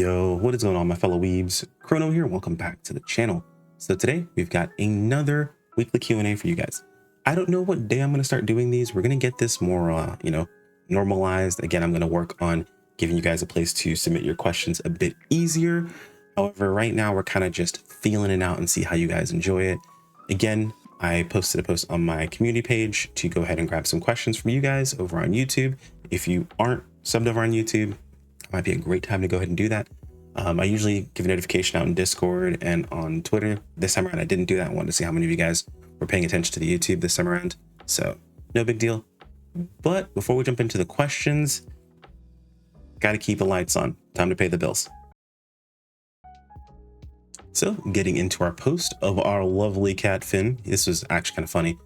Yo, what is going on, my fellow weebs? Krono here. Welcome back to the channel. So today we've got another weekly Q&A for you guys. I don't know what day I'm going to start doing these. We're going to get this more, normalized. Again, I'm going to work on giving you guys a place to submit your questions a bit easier. However, right now we're kind of just feeling it out and see how you guys enjoy it. Again, I posted a post on my community page to go ahead and grab some questions from you guys over on YouTube. If you aren't subbed over on YouTube, might be a great time to go ahead and do that. I usually give a notification out in Discord and on Twitter. This time around, I didn't do that. I wanted to see how many of you guys were paying attention to the YouTube this time around. So no big deal. But before we jump into the questions, got to keep the lights on. Time to pay the bills. So getting into our post of our lovely cat Finn. This was actually kind of funny.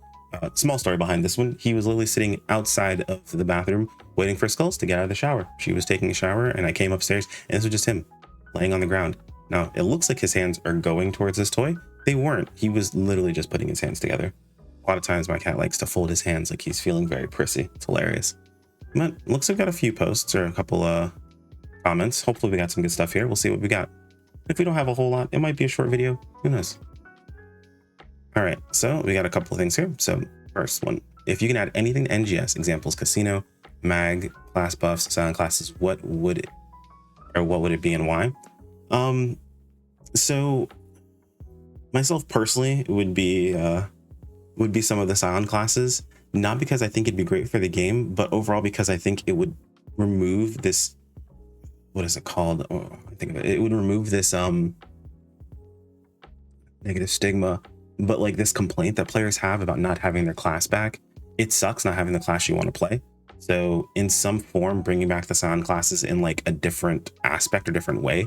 Small story behind this one. He was literally sitting outside of the bathroom waiting for Skulls to get out of the shower. She was taking a shower and I came upstairs and this was just him laying on the ground. Now it looks like his hands are going towards this toy. They weren't. He was literally just putting his hands together. A lot of times my cat likes to fold his hands like he's feeling very prissy. It's hilarious. But looks like we got a few posts or a couple comments. Hopefully we got some good stuff here. We'll see what we got. If we don't have a whole lot, it might be a short video. Who knows? All right, so we got a couple of things here. So first one, if you can add anything to NGS, examples, casino, mag, class buffs, silent classes, what would it be and why? So myself personally, it would be some of the silent classes, not because I think it'd be great for the game, but overall because I think it would remove this, what is it called? Oh, I think of it. It would remove this negative stigma, but like this complaint that players have about not having their class back. It sucks not having the class you want to play. So in some form, bringing back the silent classes in like a different aspect or different way.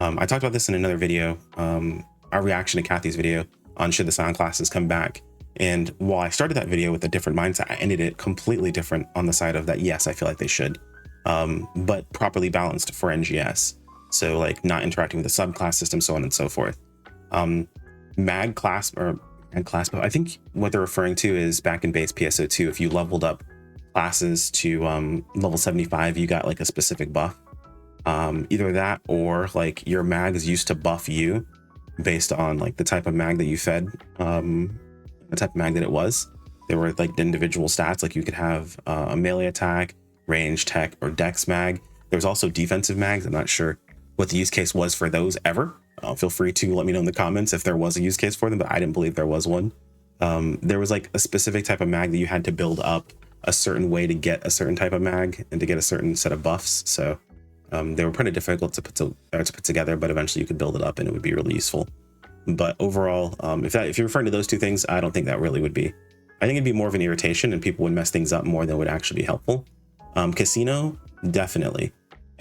I talked about this in another video, our reaction to Kathy's video on should the silent classes come back. And while I started that video with a different mindset, I ended it completely different on the side of that. Yes, I feel like they should, but properly balanced for NGS. So like not interacting with the subclass system, so on and so forth. Mag class, but I think what they're referring to is back in base PSO2, if you leveled up classes to level 75, you got like a specific buff. Either that or like your mags used to buff you based on like the type of mag that you fed, the type of mag that it was. There were like individual stats, like you could have a melee attack, range, tech, or dex mag. There's also defensive mags. I'm not sure what the use case was for those ever. Feel free to let me know in the comments if there was a use case for them, but I didn't believe there was one. There was like a specific type of mag that you had to build up a certain way to get a certain type of mag and to get a certain set of buffs. So they were pretty difficult to put together, but eventually you could build it up and it would be really useful. But overall, if you're referring to those two things, I don't think that really would be. I think it'd be more of an irritation and people would mess things up more than would actually be helpful. Casino, definitely.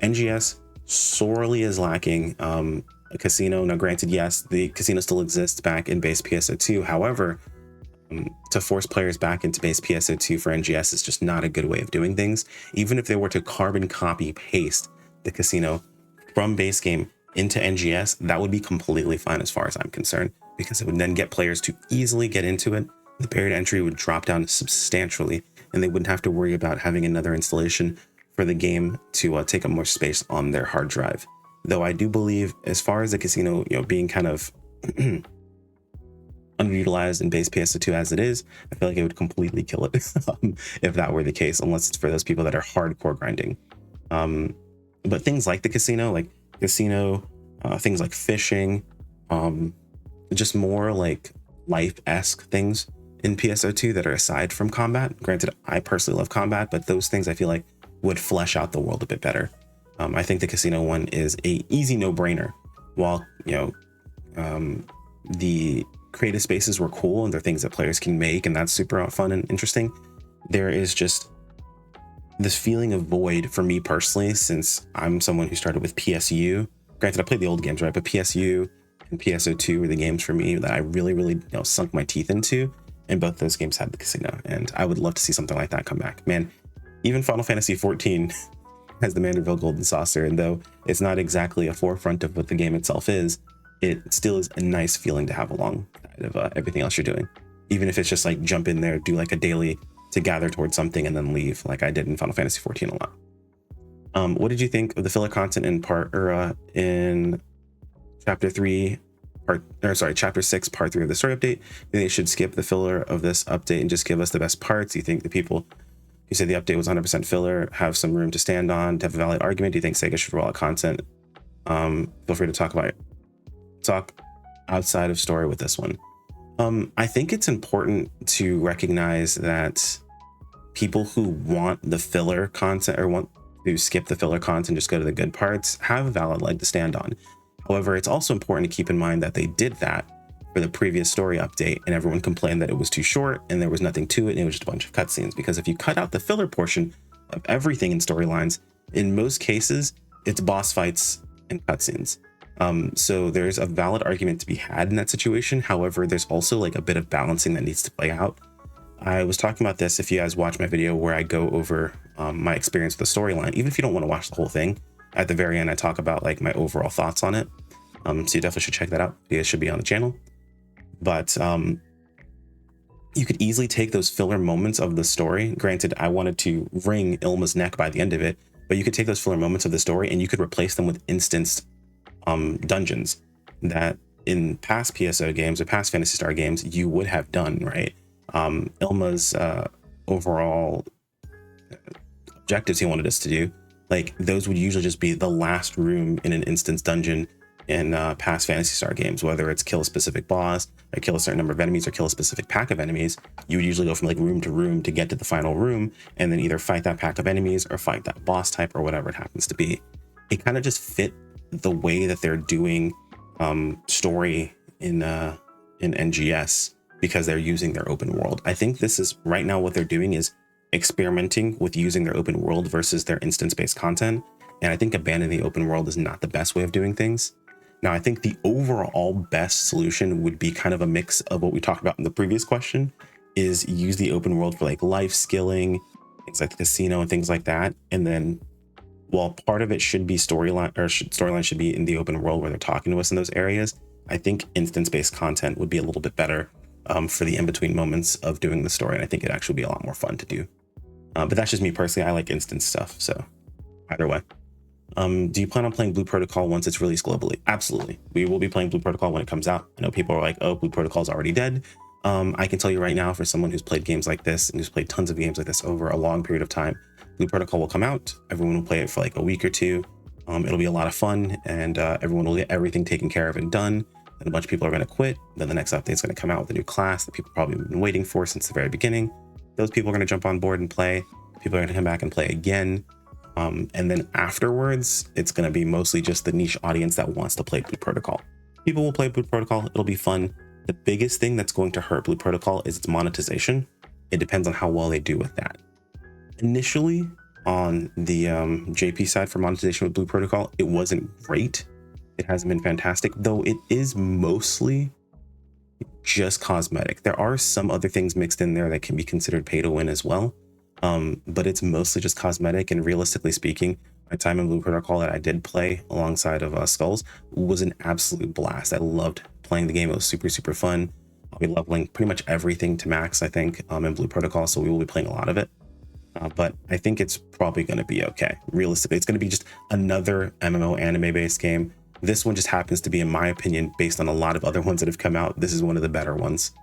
NGS sorely is lacking a casino. Now granted, yes, the casino still exists back in base PSO2. However, to force players back into base PSO2 for NGS is just not a good way of doing things. Even if they were to carbon copy paste the casino from base game into NGS, that would be completely fine as far as I'm concerned, because it would then get players to easily get into it. The barrier to entry would drop down substantially and they wouldn't have to worry about having another installation for the game to take up more space on their hard drive. Though I do believe, as far as the casino, being kind of underutilized in base PSO2 as it is, I feel like it would completely kill it if that were the case, unless it's for those people that are hardcore grinding. But things like the casino, things like fishing, just more like life-esque things in PSO2 that are aside from combat. Granted, I personally love combat, but those things I feel like would flesh out the world a bit better. I think the casino one is a easy no-brainer. While the creative spaces were cool and they're things that players can make, and that's super fun and interesting, there is just this feeling of void for me personally, since I'm someone who started with PSU. Granted, I played the old games, right? But PSU and PSO2 were the games for me that I really sunk my teeth into, and both those games had the casino, and I would love to see something like that come back. Man, even Final Fantasy 14 has the Manderville Golden Saucer, and though it's not exactly a forefront of what the game itself is, it still is a nice feeling to have alongside of everything else you're doing. Even if it's just like jump in there, do like a daily to gather towards something and then leave, like I did in Final Fantasy 14 a lot. What did you think of the filler content in chapter 3 chapter 6 part 3 of the story update? Do you think they should skip the filler of this update and just give us the best parts? Do you think the people who say the update was 100% filler have some room to stand on to have a valid argument? Do you think Sega should roll out content? Feel free to talk outside of story with this one. I think it's important to recognize that people who want the filler content or want to skip the filler content, just go to the good parts, have a valid leg to stand on. However, it's also important to keep in mind that they did that for the previous story update, and everyone complained that it was too short and there was nothing to it and it was just a bunch of cutscenes. Because if you cut out the filler portion of everything in storylines, in most cases, it's boss fights and cutscenes. So there's a valid argument to be had in that situation. However, there's also like a bit of balancing that needs to play out. I was talking about this, if you guys watch my video where I go over my experience with the storyline, even if you don't want to watch the whole thing, at the very end, I talk about like my overall thoughts on it. So you definitely should check that out. It should be on the channel. But you could easily take those filler moments of the story. Granted, I wanted to wring Ilma's neck by the end of it, but you could take those filler moments of the story and you could replace them with instanced dungeons that in past PSO games or past Phantasy Star games you would have done, right? Ilma's overall objectives he wanted us to do, like those would usually just be the last room in an instance dungeon in past Phantasy Star games, whether it's kill a specific boss or kill a certain number of enemies or kill a specific pack of enemies. You would usually go from like room to room to get to the final room and then either fight that pack of enemies or fight that boss type or whatever it happens to be. It kind of just fit the way that they're doing story in NGS because they're using their open world. I think this is right now what they're doing is experimenting with using their open world versus their instance-based content. And I think abandoning the open world is not the best way of doing things. Now, I think the overall best solution would be kind of a mix of what we talked about in the previous question, is use the open world for like life skilling, things like the casino and things like that. And then while part of it should be storyline should be in the open world where they're talking to us in those areas, I think instance-based content would be a little bit better for the in-between moments of doing the story. And I think it'd actually be a lot more fun to do. But that's just me personally. I like instance stuff. So either way. Do you plan on playing Blue Protocol once it's released globally? Absolutely. We will be playing Blue Protocol when it comes out. I know people are like, oh, Blue Protocol is already dead. I can tell you right now, for someone who's played games like this and who's played tons of games like this over a long period of time, Blue Protocol will come out. Everyone will play it for like a week or two. It'll be a lot of fun, and everyone will get everything taken care of and done. Then a bunch of people are going to quit. Then the next update is going to come out with a new class that people probably have been waiting for since the very beginning. Those people are going to jump on board and play. People are going to come back and play again. And then afterwards, it's going to be mostly just the niche audience that wants to play Blue Protocol. People will play Blue Protocol. It'll be fun. The biggest thing that's going to hurt Blue Protocol is its monetization. It depends on how well they do with that. Initially, on the JP side for monetization with Blue Protocol, it wasn't great. It hasn't been fantastic, though it is mostly just cosmetic. There are some other things mixed in there that can be considered pay to win as well. But it's mostly just cosmetic, and realistically speaking, my time in Blue Protocol that I did play alongside of Skulls was an absolute blast. I loved playing the game. It was super, super fun. I'll be leveling pretty much everything to max, I think, in Blue Protocol, so we will be playing a lot of it. But I think it's probably going to be okay. Realistically, it's going to be just another MMO anime-based game. This one just happens to be, in my opinion, based on a lot of other ones that have come out, this is one of the better ones,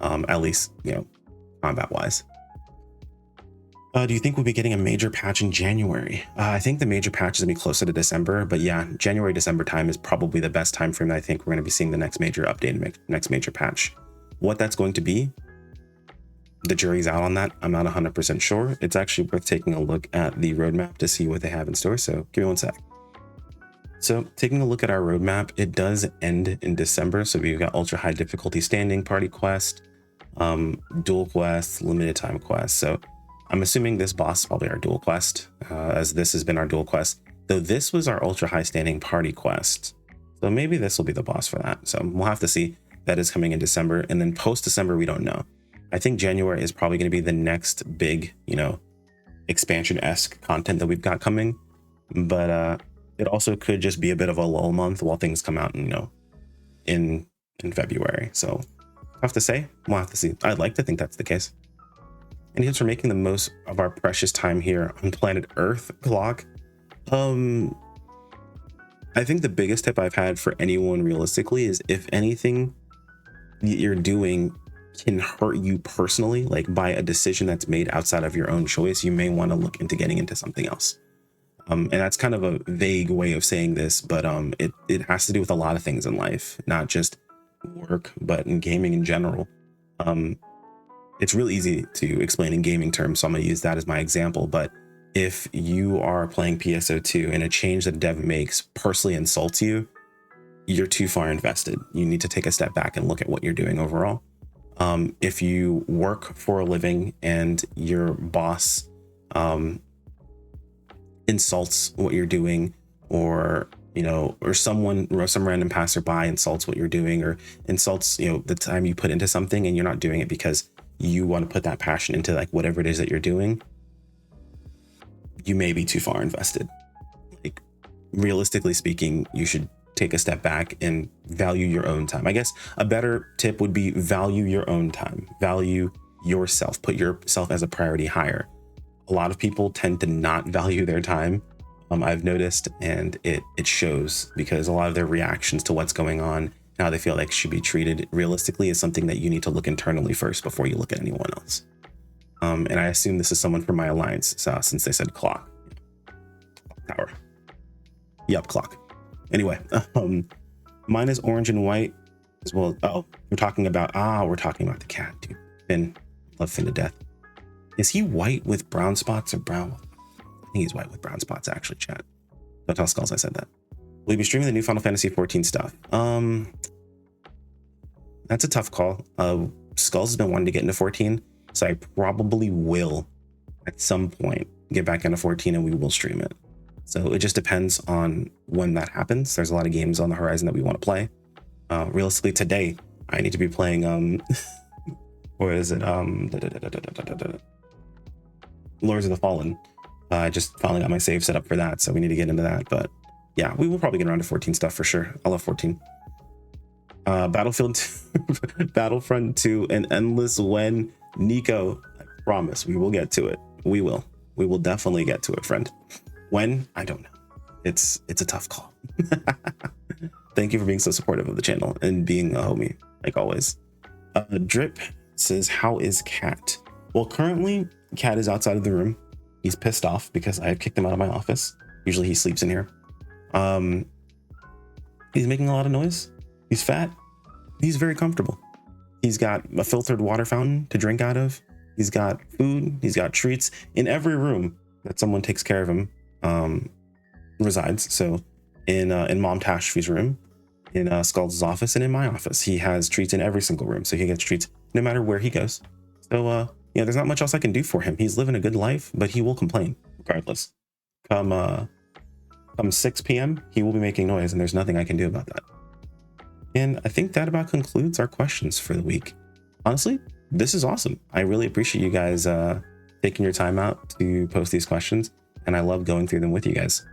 at least, you know, combat-wise. Do you think we'll be getting a major patch in January? I think the major patch is going to be closer to December, but yeah, January, December time is probably the best time frame that I think we're going to be seeing the next major update and next major patch. What that's going to be, the jury's out on that. I'm not 100% sure. It's actually worth taking a look at the roadmap to see what they have in store, so give me one sec. So taking a look at our roadmap, it does end in December. So we've got ultra high difficulty standing party quest, dual quests, limited time quests. So I'm assuming this boss is probably our dual quest, as this has been our dual quest, though this was our ultra high standing party quest. So maybe this will be the boss for that. So we'll have to see. That is coming in December, and then post December, we don't know. I think January is probably going to be the next big, you know, expansion-esque content that we've got coming. But it also could just be a bit of a lull month while things come out, you know, in February. So I have to say, we'll have to see. I'd like to think that's the case. And tips for making the most of our precious time here on planet Earth, Clock. I think the biggest tip I've had for anyone realistically is, if anything you're doing can hurt you personally, like by a decision that's made outside of your own choice, you may want to look into getting into something else. And that's kind of a vague way of saying this, but it has to do with a lot of things in life, not just work, but in gaming in general. It's really easy to explain in gaming terms, so I'm going to use that as my example. But if you are playing PSO2 and a change that a dev makes personally insults you, you're too far invested. You need to take a step back and look at what you're doing overall. If you work for a living and your boss insults what you're doing, or or some random passerby insults what you're doing, or insults the time you put into something, and you're not doing it because you want to put that passion into like whatever it is that you're doing, you may be too far invested. Like, realistically speaking, you should take a step back and value your own time. I guess a better tip would be value your own time, value yourself, put yourself as a priority higher. A lot of people tend to not value their time. I've noticed, and it shows, because a lot of their reactions to what's going on, how they feel like should be treated realistically, is something that you need to look internally first before you look at anyone else. And I assume this is someone from my alliance, since they said clock tower. Yep, clock. Anyway, mine is orange and white as well. Oh, we're talking about the cat, dude. Finn, love Finn to death. Is he white with brown spots or brown? I think he's white with brown spots, actually, chat. Don't tell Skulls I said that. Will you be streaming the new Final Fantasy 14 stuff? That's a tough call. Skulls has been wanting to get into 14, so I probably will at some point get back into 14, and we will stream it. So it just depends on when that happens. There's a lot of games on the horizon that we want to play. Realistically, today I need to be playing or is it Lords of the Fallen. I just finally got my save set up for that, so we need to get into that. But yeah, we will probably get around to 14 stuff for sure. I love 14. Battlefront 2 and Endless When. Nico, I promise we will get to it. We will definitely get to it, friend. When? I don't know. It's a tough call. Thank you for being so supportive of the channel and being a homie, like always. Drip says, how is Cat? Well, currently Cat is outside of the room. He's pissed off because I have kicked him out of my office. Usually he sleeps in here. He's making a lot of noise. He's fat. He's very comfortable. He's got a filtered water fountain to drink out of. He's got food. He's got treats in every room that someone takes care of him resides. So in Mom Tashfi's room, in Skull's office, and in my office, he has treats in every single room. So he gets treats no matter where he goes. So there's not much else I can do for him. He's living a good life, but he will complain regardless. Come 6 p.m., he will be making noise, and there's nothing I can do about that. And I think that about concludes our questions for the week. Honestly, this is awesome. I really appreciate you guys taking your time out to post these questions, and I love going through them with you guys.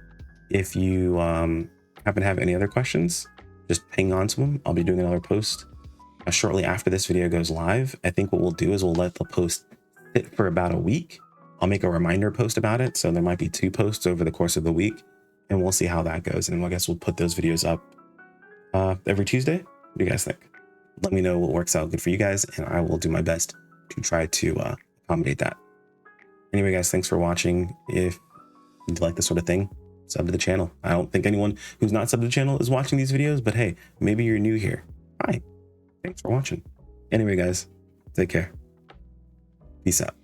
If you happen to have any other questions, just hang on to them. I'll be doing another post shortly after this video goes live. I think what we'll do is we'll let the post sit for about a week. I'll make a reminder post about it, so there might be 2 posts over the course of the week, and we'll see how that goes. And I guess we'll put those videos up every Tuesday. What do you guys think? Let me know what works out good for you guys, and I will do my best to try to accommodate that. Anyway, guys, thanks for watching. If you like this sort of thing, sub to the channel. I don't think anyone who's not subbed to the channel is watching these videos, but hey, maybe you're new here. Hi, thanks for watching. Anyway, guys, take care. Peace out.